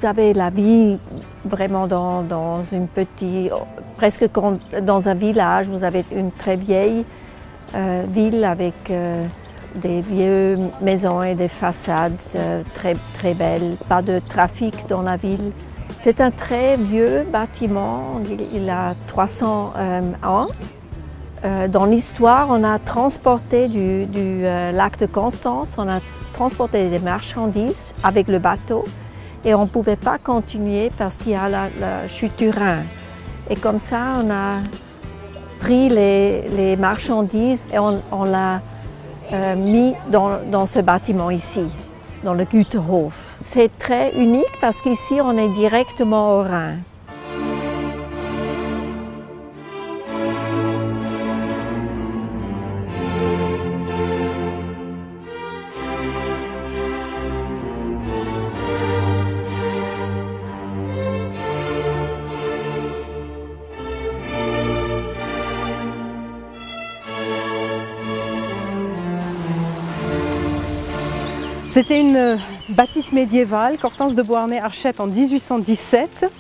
vous avez la vie vraiment dans une petite, presque dans un village. Vous avez une très vieille ville avec des vieilles maisons et des façades très belles. Pas de trafic dans la ville. C'est un très vieux bâtiment, il a 300 ans. Dans l'histoire, on a transporté du lac de Constance, on a transporté des marchandises avec le bateau et on ne pouvait pas continuer parce qu'il y a la chute du Rhin. Et comme ça, on a pris les marchandises et on l'a mis dans ce bâtiment ici, dans le Güterhof. C'est très unique parce qu'ici, on est directement au Rhin. C'était une bâtisse médiévale qu'Hortense de Beauharnais achète en 1817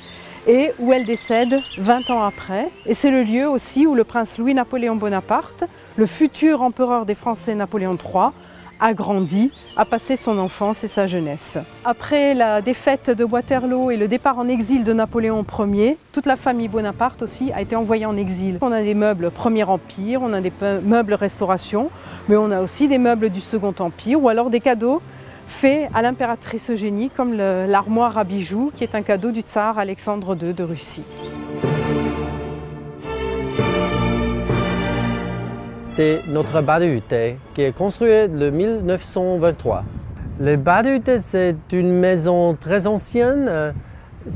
et où elle décède 20 ans après. Et c'est le lieu aussi où le prince Louis-Napoléon Bonaparte, le futur empereur des Français Napoléon III, a grandi, a passé son enfance et sa jeunesse. Après la défaite de Waterloo et le départ en exil de Napoléon Ier, toute la famille Bonaparte aussi a été envoyée en exil. On a des meubles Premier Empire, on a des meubles Restauration, mais on a aussi des meubles du Second Empire ou alors des cadeaux faits à l'impératrice Eugénie comme l'armoire à bijoux qui est un cadeau du tsar Alexandre II de Russie. C'est notre Badehütte qui est construit en 1923. Le Badehütte, c'est une maison très ancienne,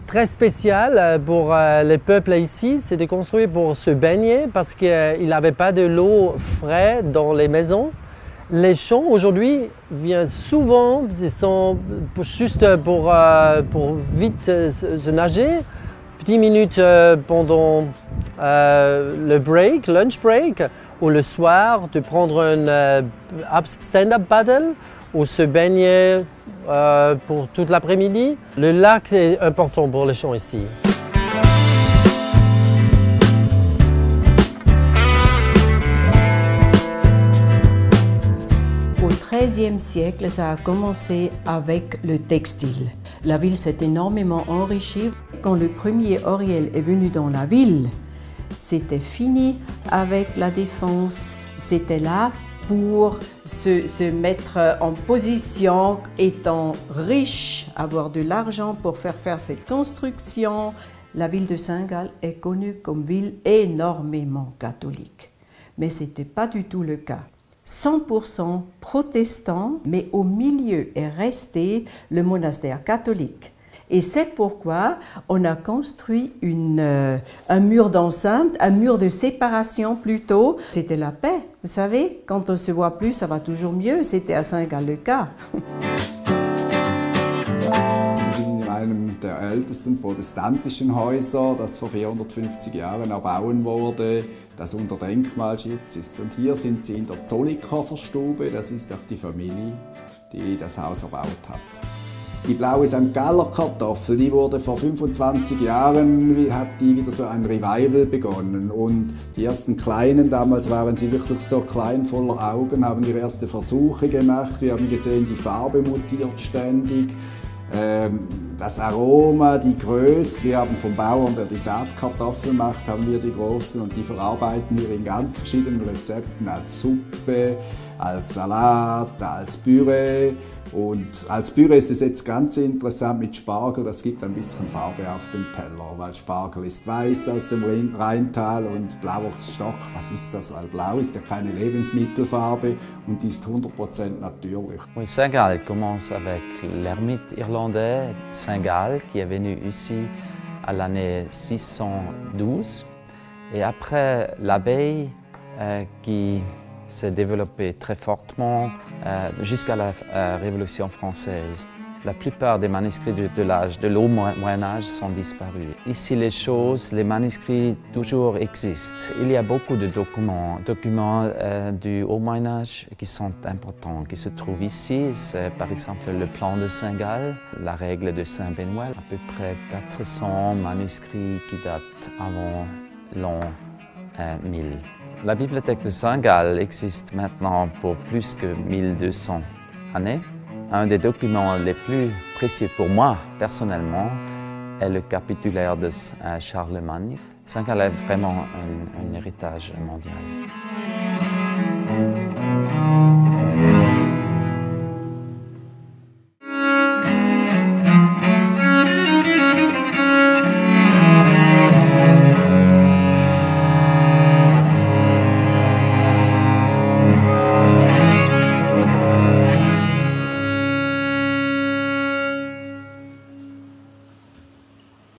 très spéciale pour les peuples ici. C'était construit pour se baigner parce qu'il n'avait pas de l'eau fraîche dans les maisons. Les champs aujourd'hui viennent souvent, ils sont juste pour vite se nager, 10 minutes pendant le break, lunch break, ou le soir de prendre un stand-up paddle ou se baigner pour toute l'après-midi. Le lac est important pour les champs ici. Au XIIIe siècle, ça a commencé avec le textile. La ville s'est énormément enrichie. Quand le premier Auriel est venu dans la ville, c'était fini avec la défense. C'était là pour se mettre en position, étant riche, avoir de l'argent pour faire cette construction. La ville de Saint-Gall est connue comme ville énormément catholique. Mais ce n'était pas du tout le cas. 100% protestant, mais au milieu est resté le monastère catholique. Et c'est pourquoi on a construit un mur d'enceinte, un mur de séparation plutôt. C'était la paix, vous savez, quand on ne se voit plus, ça va toujours mieux. C'était à Saint-Gall le cas. Sie sind in einem der ältesten protestantischen Häuser, das vor 450 Jahren erbaut wurde, das unter Denkmalschutz ist. Und hier sind Sie in der Zollikofer-Stube, das ist auch die Familie, die das Haus erbaut hat. Die blaue St. Galler Kartoffel, die wurde vor 25 Jahren, hat die wieder so ein Revival begonnen. Und die ersten Kleinen, damals waren sie wirklich so klein, voller Augen, haben ihre ersten Versuche gemacht. Wir haben gesehen, die Farbe mutiert ständig. Das Aroma, die Größe. Wir haben vom Bauern, der die Saatkartoffeln macht, haben wir die großen und die verarbeiten wir in ganz verschiedenen Rezepten als Suppe, als Salat, als Püree. Und als Püree ist es jetzt ganz interessant mit Spargel, das gibt ein bisschen Farbe auf dem Teller, weil Spargel ist weiß aus dem Rheintal und blauer Stock, was ist das? Weil blau ist ja keine Lebensmittelfarbe und die ist 100% natürlich. Oui, Saint-Gall commence avec l'ermite irlandais Saint-Gall qui est venu ici à l'année 612 et après l'abbaye qui s'est développée très fortement jusqu'à la Révolution française. La plupart des manuscrits de l'Haut Moyen-Âge sont disparus. Ici, les manuscrits toujours existent. Il y a beaucoup de documents du Haut Moyen-Âge qui sont importants, qui se trouvent ici. C'est par exemple le plan de Saint-Gall, la règle de Saint-Benoît, à peu près 400 manuscrits qui datent avant l'an 1000. La bibliothèque de Saint-Gall existe maintenant pour plus que 1200 années. Un des documents les plus précieux pour moi, personnellement, est le capitulaire de Charlemagne. Saint-Gall est vraiment un héritage mondial.